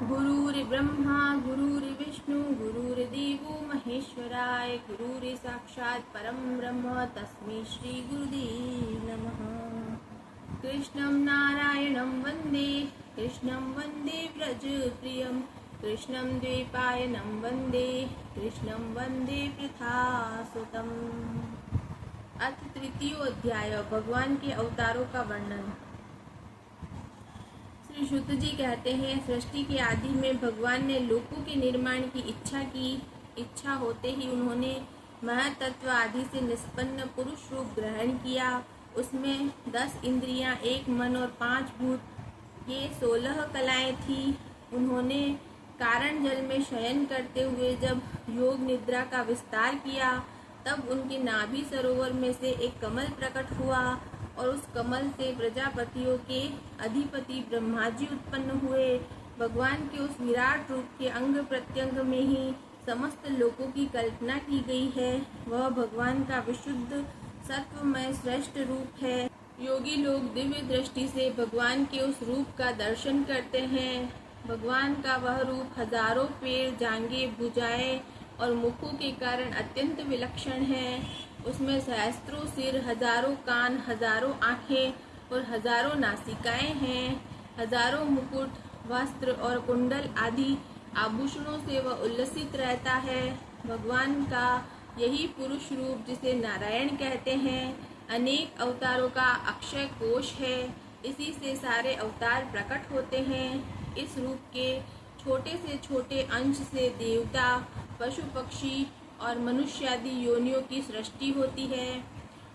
गुरुर्ब्रह्मा गुरुर्विष्णु गुरुर्देवो महेश्वराय गुरुर्साक्षात् परं ब्रह्म तस्मै श्री गुरुदेव नमः। कृष्णं नारायणं वन्दे व्रजप्रियं कृष्णं द्वैपायनं वन्दे कृष्णं वन्दे पृथासुतम्। अथ तृतीय अध्याय भगवान के अवतारों का वर्णन। श्री शुद्ध जी कहते हैं, सृष्टि के आदि में भगवान ने लोकों के निर्माण की इच्छा होते ही उन्होंने महतत्व आदि से निष्पन्न पुरुष रूप ग्रहण किया। उसमें 10 इंद्रियां, 1 मन और 5 भूत, ये 16 कलाएं थी। उन्होंने कारण जल में शयन करते हुए जब योग निद्रा का विस्तार किया, तब उनके नाभि सरोवर में से एक कमल प्रकट हुआ और उस कमल से प्रजापतियों के अधिपति ब्रह्मा जी उत्पन्न हुए। भगवान के उस विराट रूप के अंग प्रत्यंग में ही समस्त लोकों की कल्पना की गई है। वह भगवान का विशुद्ध सत्वमय श्रेष्ठ रूप है। योगी लोग दिव्य दृष्टि से भगवान के उस रूप का दर्शन करते हैं। भगवान का वह रूप हजारों पैर, जांघें, भुजाएं और मुखों के कारण अत्यंत विलक्षण है। उसमें सहस्त्रों सिर, हजारों कान, हजारों आँखें और हजारों नासिकाएं हैं। हजारों मुकुट, वस्त्र और कुंडल आदि आभूषणों से वह उल्लसित रहता है। भगवान का यही पुरुष रूप, जिसे नारायण कहते हैं, अनेक अवतारों का अक्षय कोश है। इसी से सारे अवतार प्रकट होते हैं। इस रूप के छोटे से छोटे अंश से देवता, पशु पक्षी और मनुष्य आदि योनियों की सृष्टि होती है।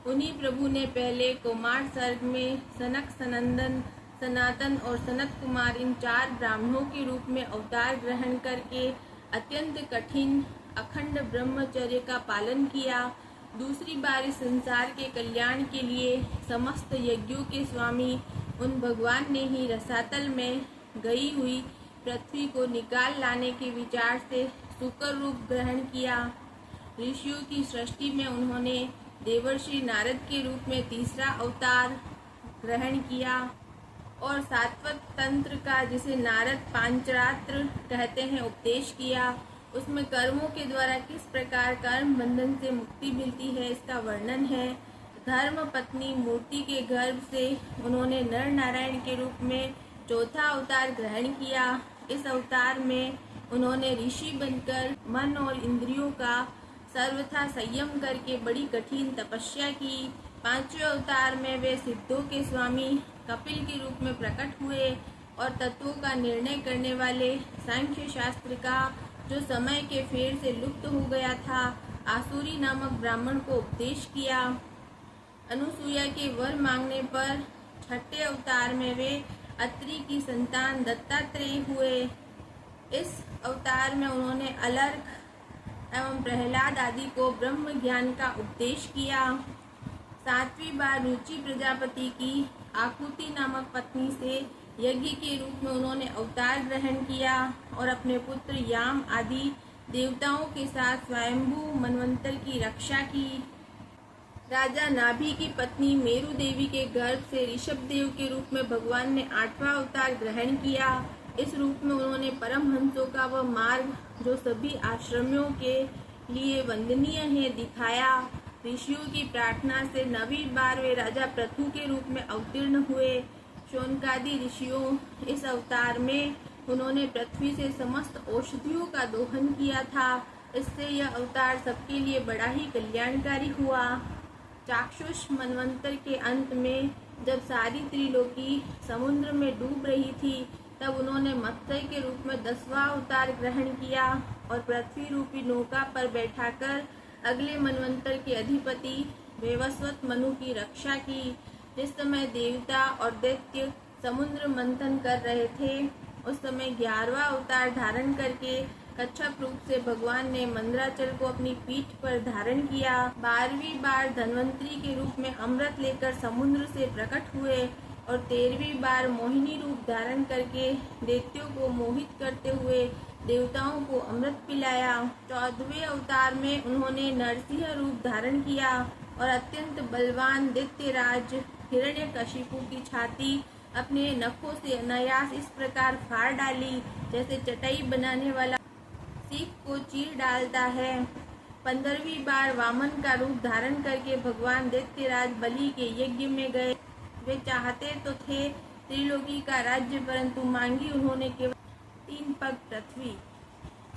उन्हीं प्रभु ने पहले कुमार सर्ग में सनक, सनंदन, सनातन और सनत कुमार इन 4 ब्राह्मणों के रूप में अवतार ग्रहण करके अत्यंत कठिन अखंड ब्रह्मचर्य का पालन किया। दूसरी बार इस संसार के कल्याण के लिए समस्त यज्ञों के स्वामी उन भगवान ने ही रसातल में गई हुई पृथ्वी को निकाल लाने के विचार से सुकर रूप ग्रहण किया। ऋषियों की सृष्टि में उन्होंने देवर्षि नारद के रूप में तीसरा अवतार ग्रहण किया और सात्वत तंत्र का, जिसे नारद पांचरात्र कहते हैं, उपदेश किया। उसमें कर्मों के द्वारा किस प्रकार कर्म बंधन से मुक्ति मिलती है, इसका वर्णन है। धर्म पत्नी मूर्ति के गर्भ से उन्होंने नर नारायण के रूप में चौथा अवतार ग्रहण किया। इस अवतार में उन्होंने ऋषि बनकर मन और इंद्रियों का सर्वथा संयम करके बड़ी कठिन तपस्या की। 5वें अवतार में वे सिद्धों के स्वामी कपिल के रूप में प्रकट हुए और तत्वों का निर्णय करने वाले सांख्य शास्त्र का, जो समय के फेर से लुप्त हो गया था, आसुरी नामक ब्राह्मण को उपदेश किया। अनुसुईया के वर मांगने पर 6ठे अवतार में वे अत्रि की संतान दत्तात्रेय हुए। इस अवतार में उन्होंने अलर्क एवं प्रहलाद आदि को ब्रह्म ज्ञान का उपदेश किया। 7वीं बार रुचि प्रजापति की आकुति नामक पत्नी से यज्ञ के रूप में उन्होंने अवतार ग्रहण किया और अपने पुत्र याम आदि देवताओं के साथ स्वयंभू मनवंतर की रक्षा की। राजा नाभि की पत्नी मेरु देवी के गर्भ से ऋषभ देव के रूप में भगवान ने 8वां अवतार ग्रहण किया। इस रूप में उन्होंने परमहंसों का वह मार्ग, जो सभी आश्रमियों के लिए वंदनीय है, दिखाया। ऋषियों की प्रार्थना से 9वीं बार वे राजा पृथु के रूप में अवतीर्ण हुए। शौनकादि ऋषियों इस अवतार में उन्होंने पृथ्वी से समस्त औषधियों का दोहन किया था। इससे यह अवतार सबके लिए बड़ा ही कल्याणकारी हुआ। चाक्षुष मनवंतर के अंत में जब सारी त्रिलोकी समुद्र में डूब रही थी, तब उन्होंने मत्स्य के रूप में 10वां अवतार ग्रहण किया और पृथ्वी रूपी नौका पर बैठाकर अगले मनवंतर के अधिपति वैवस्वत मनु की रक्षा की। जिस समय देवता और दैत्य समुद्र मंथन कर रहे थे, उस समय 11वां अवतार धारण करके कच्छप रूप से भगवान ने मंदराचल को अपनी पीठ पर धारण किया। 12वीं बार धन्वंतरी के रूप में अमृत लेकर समुद्र से प्रकट हुए और 13वीं बार मोहिनी रूप धारण करके दैत्यों को मोहित करते हुए देवताओं को अमृत पिलाया। 14वें अवतार में उन्होंने नरसिंह रूप धारण किया और अत्यंत बलवान दैत्यराज हिरण्यकशिपु की छाती अपने नखों से अनायास इस प्रकार फाड़ डाली जैसे चटाई बनाने वाला सीख को चीर डालता है। 15वीं बार वामन का रूप धारण करके भगवान दैत्यराज बलि के यज्ञ में गए। वे चाहते तो थे त्रिलोकी का राज्य, परंतु मांगी उन्होंने केवल 3 पग पृथ्वी।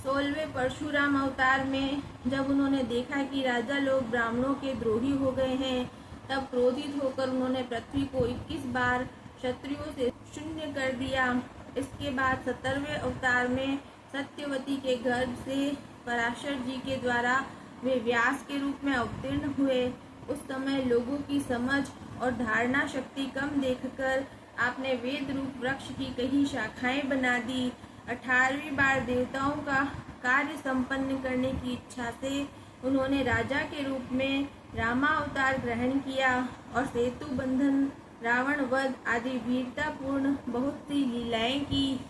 16वें परशुराम अवतार में जब उन्होंने देखा कि राजा लोग ब्राह्मणों के द्रोही हो गए हैं, तब क्रोधित होकर उन्होंने पृथ्वी को 21 बार क्षत्रियों से शून्य कर दिया। इसके बाद 17वें अवतार में सत्यवती के गर्भ से पराशर जी के द्वारा वे व्यास के रूप में अवतीर्ण हुए। उस समय लोगों की समझ और धारणा शक्ति कम देखकर आपने वेद रूप वृक्ष की कई शाखाएं बना दी। 18वीं बार देवताओं का कार्य संपन्न करने की इच्छा से उन्होंने राजा के रूप में रामावतार ग्रहण किया और सेतु बंधन, रावण वध आदि वीरतापूर्ण बहुत सी लीलाएं की।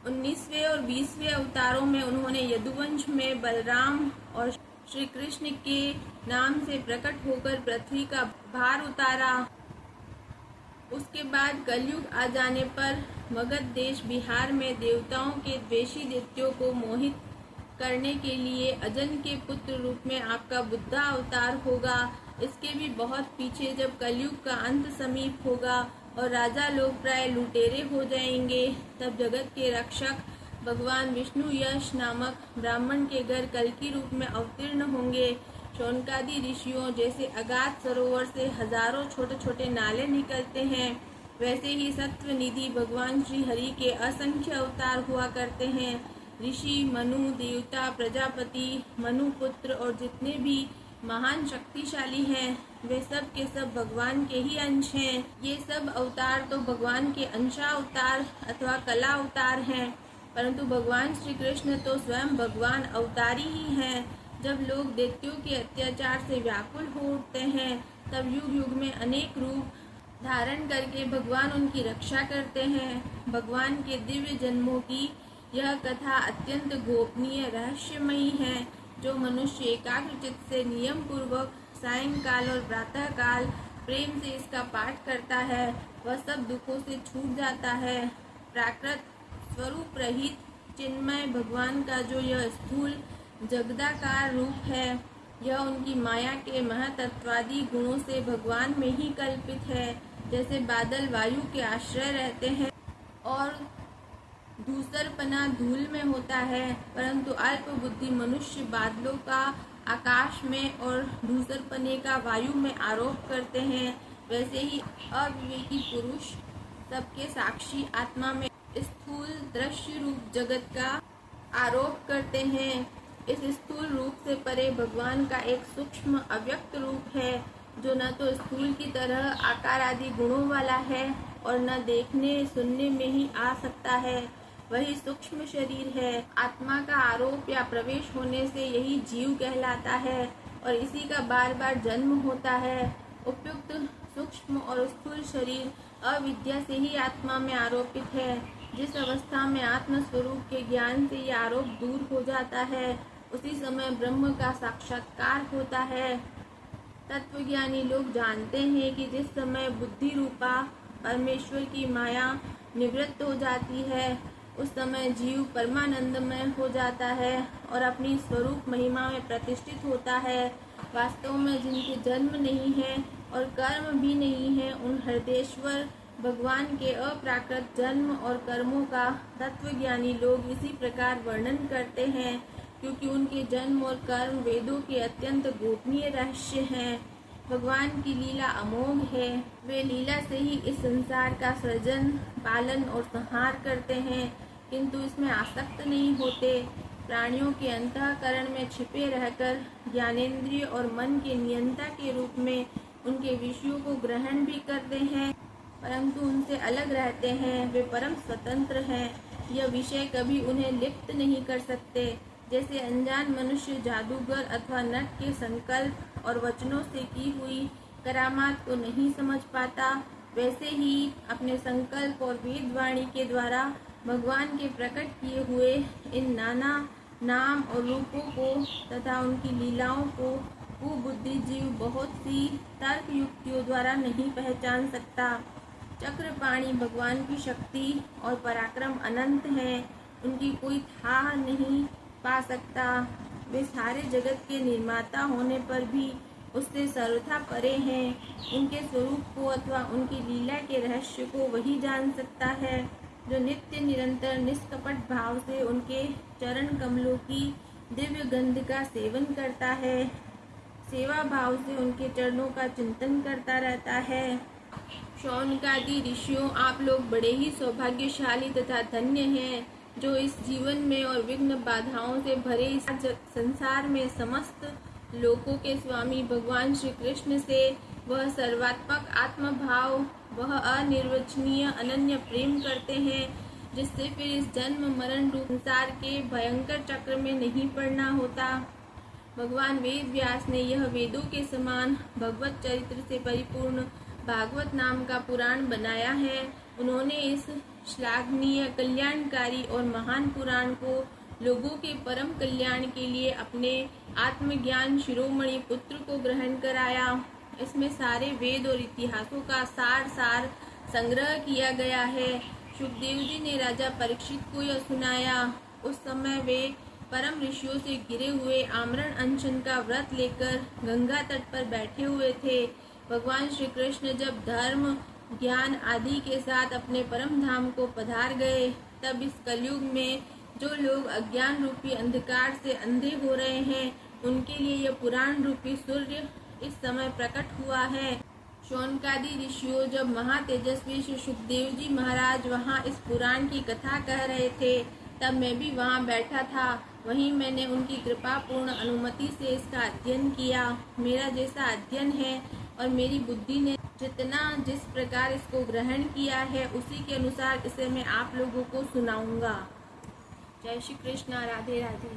19वें और 20वें अवतारों में उन्होंने यदुवंश में बलराम और श्री कृष्ण के नाम से प्रकट होकर पृथ्वी का भार उतारा। उसके बाद कलयुग आ जाने पर मगध देश बिहार में देवताओं के द्वेषी दैत्यों को मोहित करने के लिए अजन के पुत्र रूप में आपका बुद्धा अवतार होगा। इसके भी बहुत पीछे जब कलयुग का अंत समीप होगा और राजा लोग प्राय लुटेरे हो जाएंगे, तब जगत के रक्षक भगवान विष्णु यश नामक ब्राह्मण के घर कल्कि रूप में अवतीर्ण होंगे। शौनकादि ऋषियों जैसे अगाध सरोवर से हजारों छोटे छोटे नाले निकलते हैं, वैसे ही सत्व निधि भगवान श्री हरि के असंख्य अवतार हुआ करते हैं। ऋषि, मनु, देवता, प्रजापति, मनुपुत्र और जितने भी महान शक्तिशाली हैं, वे सब के सब भगवान के ही अंश हैं। ये सब अवतार तो भगवान के अंशावतार अथवा कला अवतार हैं, परंतु भगवान श्री कृष्ण तो स्वयं भगवान अवतारी ही हैं। जब लोग दैत्यों के अत्याचार से व्याकुल हो उठते हैं, तब युग युग में अनेक रूप धारण करके भगवान उनकी रक्षा करते हैं। भगवान के दिव्य जन्मों की यह कथा अत्यंत गोपनीय रहस्यमयी है। जो मनुष्य एकाग्रचित्त से नियम पूर्वक सायंकाल और प्रातः काल प्रेम से इसका पाठ करता है, वह सब दुखों से छूट जाता है। प्राकृत स्वरूप रहित चिन्मय भगवान का जो यह स्थूल जगदाकार रूप है, यह उनकी माया के महतत्वादी गुणों से भगवान में ही कल्पित है। जैसे बादल वायु के आश्रय रहते हैं और धूसरपना धूल में होता है, परंतु अल्प बुद्धि मनुष्य बादलों का आकाश में और धूसरपने का वायु में आरोप करते हैं, वैसे ही अविवेकी पुरुष सबके साक्षी आत्मा में स्थूल दृश्य रूप जगत का आरोप करते हैं। इस स्थूल रूप से परे भगवान का एक सूक्ष्म अव्यक्त रूप है, जो न तो स्थूल की तरह आकार आदि गुणों वाला है और न देखने सुनने में ही आ सकता है। वही सूक्ष्म शरीर है। आत्मा का आरोप या प्रवेश होने से यही जीव कहलाता है और इसी का बार बार जन्म होता है। उपयुक्त सूक्ष्म और स्थूल शरीर अविद्या से ही आत्मा में आरोपित है। जिस अवस्था में आत्म स्वरूप के ज्ञान से यह आरोप दूर हो जाता है, उसी समय ब्रह्म का साक्षात्कार होता है। तत्वज्ञानी लोग जानते हैं कि जिस समय बुद्धि रूपा परमेश्वर की माया निवृत्त हो जाती है, उस समय जीव परमानंदमय हो जाता है और अपनी स्वरूप महिमा में प्रतिष्ठित होता है। वास्तव में जिनके जन्म नहीं है और कर्म भी नहीं है, उन हृदयेश्वर भगवान के अप्राकृत जन्म और कर्मों का तत्वज्ञानी लोग इसी प्रकार वर्णन करते हैं, क्योंकि उनके जन्म और कर्म वेदों के अत्यंत गोपनीय रहस्य हैं। भगवान की लीला अमोघ है। वे लीला से ही इस संसार का सृजन, पालन और संहार करते हैं, किंतु इसमें आसक्त नहीं होते। प्राणियों के अंतःकरण में छिपे रहकर ज्ञानेंद्रिय और मन के नियंता के रूप में उनके विषयों को ग्रहण भी करते हैं, परंतु उनसे अलग रहते हैं। वे परम स्वतंत्र हैं। यह विषय कभी उन्हें लिप्त नहीं कर सकते। जैसे अनजान मनुष्य जादूगर अथवा नट के संकल्प और वचनों से की हुई करामात को नहीं समझ पाता, वैसे ही अपने संकल्प और वेदवाणी के द्वारा भगवान के प्रकट किए हुए इन नाना नाम और रूपों को तथा उनकी लीलाओं को कुबुद्धि जीव बहुत सी तर्क युक्तियों द्वारा नहीं पहचान सकता। चक्रपाणि भगवान की शक्ति और पराक्रम अनंत है, उनकी कोई था नहीं पा सकता। वे सारे जगत के निर्माता होने पर भी उससे सर्वथा परे हैं। उनके स्वरूप को अथवा उनकी लीला के रहस्य को वही जान सकता है जो नित्य निरंतर निष्कपट भाव से उनके चरण कमलों की दिव्य गंध का सेवन करता है, सेवा भाव से उनके चरणों का चिंतन करता रहता है। शौनकादि ऋषियों, आप लोग बड़े ही सौभाग्यशाली तथा धन्य हैं जो इस जीवन में और विघ्न बाधाओं से भरे इस संसार में समस्त लोकों के स्वामी भगवान श्री कृष्ण से वह सर्वात्मक आत्मभाव, वह अनिर्वचनीय अनन्य प्रेम करते हैं जिससे फिर इस जन्म मरण रूप संसार के भयंकर चक्र में नहीं पड़ना होता। भगवान वेद व्यास ने यह वेदों के समान भगवत चरित्र से परिपूर्ण भागवत नाम का पुराण बनाया है। उन्होंने इस श्लाघनीय, कल्याणकारी और महान पुराण को लोगों के परम कल्याण के लिए अपने आत्मज्ञान शिरोमणि पुत्र को ग्रहण कराया। इसमें सारे वेद और इतिहासों का सार संग्रह किया गया है। सुखदेव जी ने राजा परीक्षित को यह सुनाया। उस समय वे परम ऋषियों से घिरे हुए आमरण अनशन का व्रत लेकर गंगा तट पर बैठे हुए थे। भगवान श्री कृष्ण जब धर्म, ज्ञान आदि के साथ अपने परम धाम को पधार गए, तब इस कलयुग में जो लोग अज्ञान रूपी अंधकार से अंधे हो रहे हैं, उनके लिए यह पुराण रूपी सूर्य इस समय प्रकट हुआ है। शौनकादि ऋषियों, जब महातेजस्वी श्री सुखदेव जी महाराज वहाँ इस पुराण की कथा कह रहे थे, तब मैं भी वहाँ बैठा था। वहीं मैंने उनकी कृपा पूर्ण अनुमति से इसका अध्ययन किया। मेरा जैसा अध्ययन है और मेरी बुद्धि ने जिस प्रकार इसको ग्रहण किया है, उसी के अनुसार इसे मैं आप लोगों को सुनाऊंगा। जय श्री कृष्ण, राधे राधे।